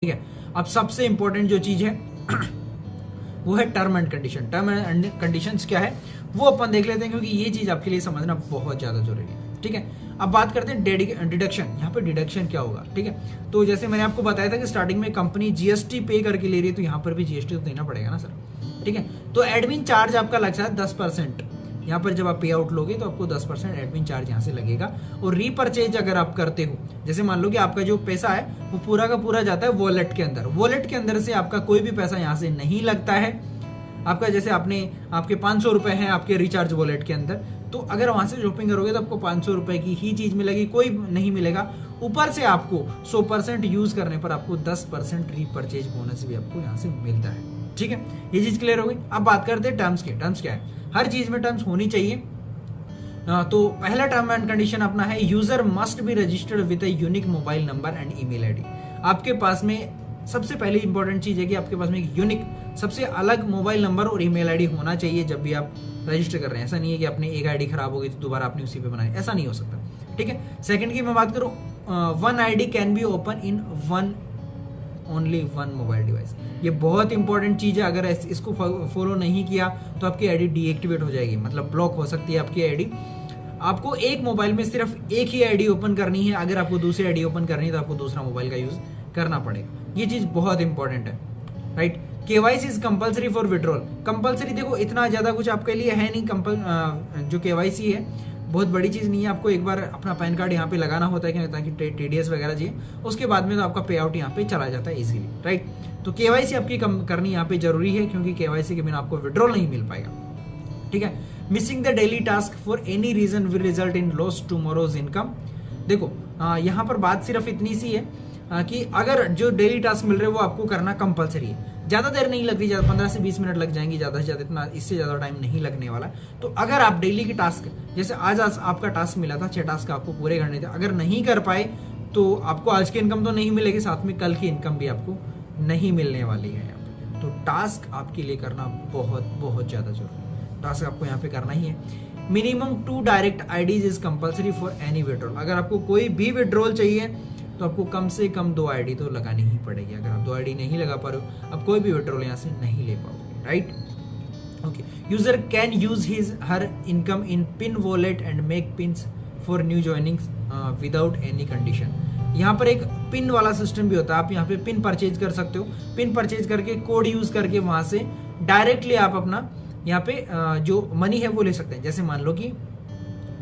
ठीक है। अब सबसे इंपॉर्टेंट जो चीज है वो है term and condition. Term and conditions क्या है वो अपन देख लेते हैं, क्योंकि ये चीज आपके लिए समझना बहुत ज्यादा जरूरी है। ठीक है, अब बात करते हैं डिडक्शन। यहाँ पे डिडक्शन क्या होगा, ठीक है। तो जैसे मैंने आपको बताया था कि स्टार्टिंग में कंपनी जीएसटी पे करके ले रही है, तो यहाँ पर भी जीएसटी तो देना पड़ेगा ना सर। ठीक है, तो एडमिन चार्ज आपका लगता है 10%। यहाँ पर जब आप पे आउट लोगे तो आपको 10% एडमिन चार्ज यहाँ से लगेगा। और रीपरचेज अगर आप करते हो, जैसे मान लो कि आपका जो पैसा है वो पूरा का पूरा जाता है वॉलेट के अंदर, वॉलेट के अंदर से आपका कोई भी पैसा यहाँ से नहीं लगता है। आपका जैसे आपके 500 रुपए हैं आपके रिचार्ज वॉलेट के अंदर, तो अगर वहां से शॉपिंग करोगे तो आपको 500 रुपए की ही चीज मिलेगी, कोई नहीं मिलेगा। ऊपर से आपको 100% यूज करने पर आपको 10% रीपरचेज बोनस भी आपको यहाँ से मिलता है। ठीक है, ये चीज क्लियर हो गई। अब बात करते हैं टर्म्स की। टर्म्स क्या है, हर चीज में टर्म्स होनी चाहिए। तो पहला टर्म एंड कंडीशन अपना है user must be registered with a unique mobile number and email ID. आपके पास में सबसे पहली इंपॉर्टेंट चीज है कि आपके पास में एक यूनिक सबसे अलग मोबाइल नंबर और ईमेल आईडी होना चाहिए जब भी आप रजिस्टर कर रहे हैं। ऐसा नहीं है कि अपनी एक आईडी खराब हो गई तो दोबारा आपने उसी पे बनाई, ऐसा नहीं हो सकता। ठीक है, सेकंड की मैं बात करूं, one ID can be open in only one mobile device. ये बहुत इंपॉर्टेंट चीज है, अगर इसको फॉलो नहीं किया तो आपकी आईडी डीएक्टिवेट हो जाएगी, मतलब ब्लॉक हो सकती है आपकी आईडी। आपको एक मोबाइल में सिर्फ एक ही आईडी ओपन करनी है, अगर आपको दूसरी आईडी ओपन करनी है तो आपको दूसरा मोबाइल का यूज करना पड़ेगा। ये चीज बहुत इंपॉर्टेंट है, right. KYC is compulsory for withdrawal. Compulsory देखो इतना ज्यादा कुछ आपके लिए है नहीं। जो केवाईसी है बहुत बड़ी चीज नहीं है, आपको एक बार अपना पैन कार्ड यहाँ पे लगाना होता है ताकि टीडीएस वगैरह चाहिए, उसके बाद में तो आपका पे आउट यहाँ पे चला जाता है इजीली, राइट। तो केवाईसी आपकी करनी यहाँ पे जरूरी है, क्योंकि केवाईसी के बिना आपको विड्रॉल नहीं मिल पाएगा। ठीक है, missing the daily task for any reason will result in loss tomorrow's income. देखो यहाँ पर बात सिर्फ इतनी सी है कि अगर जो डेली टास्क मिल रहे हैं वो आपको करना कंपलसरी है। ज्यादा देर नहीं लगती, 15 से 20 मिनट लग जाएंगी ज्यादा से ज्यादा, इतना इससे ज्यादा टाइम नहीं लगने वाला। तो अगर आप डेली की टास्क, जैसे आज आपका टास्क मिला था 6 टास्क आपको पूरे करने थे, अगर नहीं कर पाए तो आपको आज की इनकम तो नहीं मिलेगी, साथ में कल की इनकम भी आपको नहीं मिलने वाली है। तो टास्क आपके लिए करना बहुत बहुत ज्यादा जरूरी है, टास्क आपको यहाँ पे करना ही है। Minimum 2 direct IDs is compulsory for any withdrawal. अगर आपको कोई भी विड्रॉल चाहिए तो आपको कम से कम 2 आईडी तो लगानी ही पड़ेगी। अगर आप 2 आईडी नहीं लगा पा रहे हो, आप कोई भी विड्रॉल यहाँ से नहीं ले पाओगे, right. Okay, user can use his her income in pin wallet and make pins for new joinings without any condition. यहाँ पर एक पिन वाला सिस्टम भी होता है, आप यहाँ पे पिन परचेज कर सकते हो। पिन परचेज करके कोड यूज करके वहां से डायरेक्टली आप अपना यहाँ पे जो मनी है वो ले सकते हैं। जैसे मान लो कि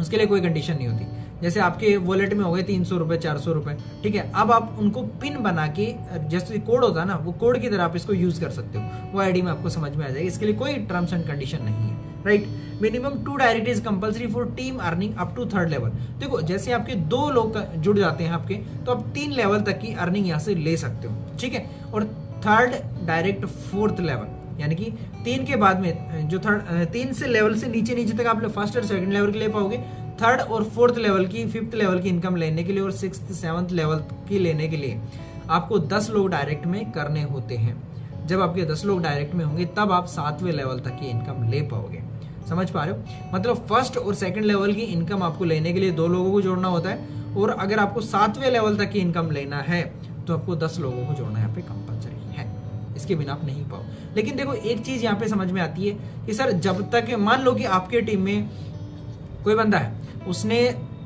उसके लिए कोई कंडीशन नहीं होती, जैसे आपके वॉलेट में हो गए 300 रुपए 400 रुपए, ठीक है। अब आप उनको पिन बना के, जैसे कोड होता है ना, वो कोड की तरह आप इसको यूज कर सकते हो, वो आईडी में आपको समझ में आ जाएगी। इसके लिए कोई टर्म्स एंड कंडीशन नहीं है, right. Minimum 2 direct is compulsory for team earning up to 3rd level. देखो जैसे आपके 2 लोग जुड़ जाते हैं आपके, तो आप 3 लेवल तक की अर्निंग यहाँ से ले सकते हो, ठीक है। और 3rd डायरेक्ट 4th लेवल, यानी कि 3 के बाद में जो 3 से लेवल से नीचे नीचे तक आप 1st और 2nd लेवल के ले पाओगे। 3rd और 4th लेवल की, 5th लेवल की इनकम लेने के लिए और 6th 7th लेवल की लेने के लिए आपको 10 लोग डायरेक्ट में करने होते हैं। जब आपके 10 लोग डायरेक्ट में होंगे तब आप 7वें लेवल तक की इनकम ले पाओगे। समझ पा रहे हो, मतलब 1st और 2nd लेवल की इनकम आपको लेने के लिए 2 लोगों को जोड़ना होता है, और अगर आपको 7वें लेवल तक की इनकम लेना है तो आपको 10 लोगों को जोड़ना यहाँ पे कंपलसरी है, इसके बिना आप नहीं पाओ। लेकिन देखो एक चीज यहाँ पे समझ में आती है कि सर जब तक, मान लो कि आपके टीम में कोई बंदा है, उसने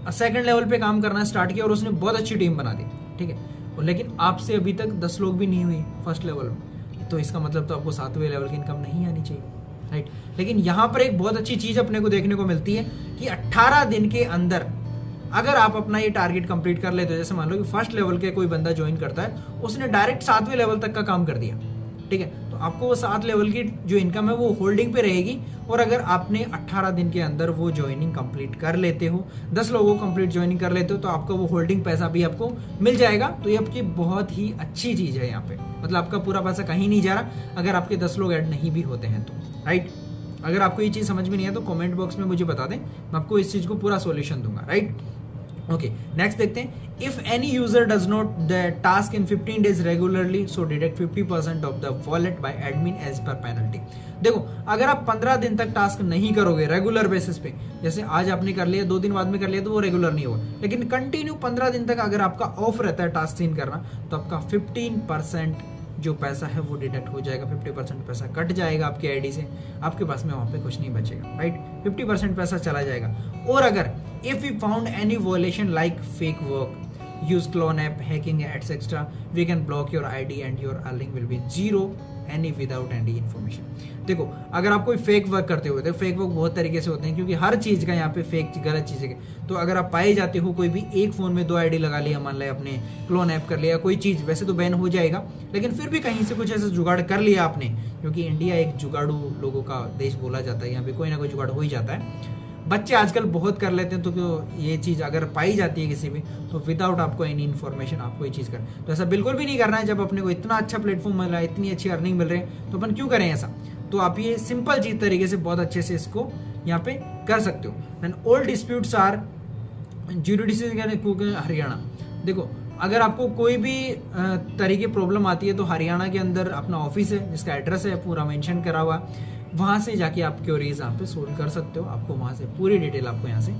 2nd लेवल पे काम करना स्टार्ट किया और उसने बहुत अच्छी टीम बना दी, ठीक है, लेकिन आपसे अभी तक 10 लोग भी नहीं हुई 1st लेवल में, तो इसका मतलब तो आपको 7वें लेवल की इनकम नहीं आनी चाहिए, राइट। लेकिन यहाँ पर एक बहुत अच्छी चीज अपने को देखने को मिलती है कि 18 दिन के अंदर अगर आप अपना ये टारगेट कंप्लीट कर लेते हो, जैसे मान लो कि 1st लेवल के कोई बंदा ज्वाइन करता है, उसने डायरेक्ट 7वें लेवल तक का काम कर दिया, ठीक है, तो आपको वो 7 लेवल की जो इनकम है वो होल्डिंग पे रहेगी। और अगर आपने 18 दिन के अंदर वो ज्वाइनिंग कंप्लीट कर लेते हो, 10 लोगों को कंप्लीट ज्वाइनिंग कर लेते हो, तो आपका वो होल्डिंग पैसा भी आपको मिल जाएगा। तो ये आपकी बहुत ही अच्छी चीज है यहाँ पे, मतलब आपका पूरा पैसा कहीं नहीं जा रहा अगर आपके 10 लोग ऐड नहीं भी होते हैं तो, राइट। अगर आपको ये चीज समझ में नहीं है तो कमेंट बॉक्स में मुझे बता दें, मैं आपको इस चीज को पूरा सॉल्यूशन दूंगा, राइट। ओके, नेक्स्ट देखते हैं। If any user does not the task in 15 days regularly so deduct 50% off the wallet by admin as per penalty. देखो, अगर आप 15 दिन तक टास्क नहीं करोगे रेगुलर बेसिस पे, जैसे आज आपने कर लिया, 2 दिन बाद में कर लिया, तो वो रेगुलर नहीं होगा, लेकिन कंटिन्यू 15 दिन तक अगर आपका ऑफ रहता है टास्क सीन करना, तो आपका 15% जो पैसा है वो डिडक्ट हो जाएगा, 50% पैसा कट जाएगा आपके आईडी से, आपके पास में वहां पे कुछ नहीं बचेगा, राइट। 50% पैसा चला जाएगा। और अगर if we found any violation like fake work, use clone app, hacking etc, we can block your ID and your earning will be zero any without any information। देखो, अगर आप कोई फेक वर्क करते हो, तो फेक वर्क बहुत तरीके से होते हैं, क्योंकि हर चीज का यहाँ पे फेक गलत चीज है। तो अगर आप पाए जाते हो कोई भी एक फोन में 2 आईडी लगा लिया, मान लिया आपने क्लोन ऐप कर लिया, कोई चीज, वैसे तो बैन हो जाएगा, लेकिन फिर भी कहीं से कुछ ऐसा जुगाड़ कर लिया आपने, क्योंकि इंडिया एक जुगाड़ू लोगों का देश बोला जाता है, यहाँ पे कोई ना कोई जुगाड़ हो ही जाता है, बच्चे आजकल बहुत कर लेते हैं। तो क्यों ये चीज़ अगर पाई जाती है किसी भी, तो विदाउट आपको एनी इन्फॉर्मेशन आपको ये चीज़ करना, तो ऐसा बिल्कुल भी नहीं करना है। जब अपने को इतना अच्छा प्लेटफॉर्म मिल रहा है, इतनी अच्छी अर्निंग मिल रही है, तो अपन क्यों करें ऐसा। तो आप ये सिंपल चीज तरीके से बहुत अच्छे से इसको यहाँ पे कर सकते हो। And all disputes are jurisdiction Haryana. देखो, अगर आपको कोई भी तरीके प्रॉब्लम आती है, तो हरियाणा के अंदर अपना ऑफिस है, जिसका एड्रेस है पूरा मेंशन करा हुआ, वहां से जाके आप क्वेरीज यहाँ पे सोल्व कर सकते हो। आपको वहां से पूरी डिटेल आपको यहाँ से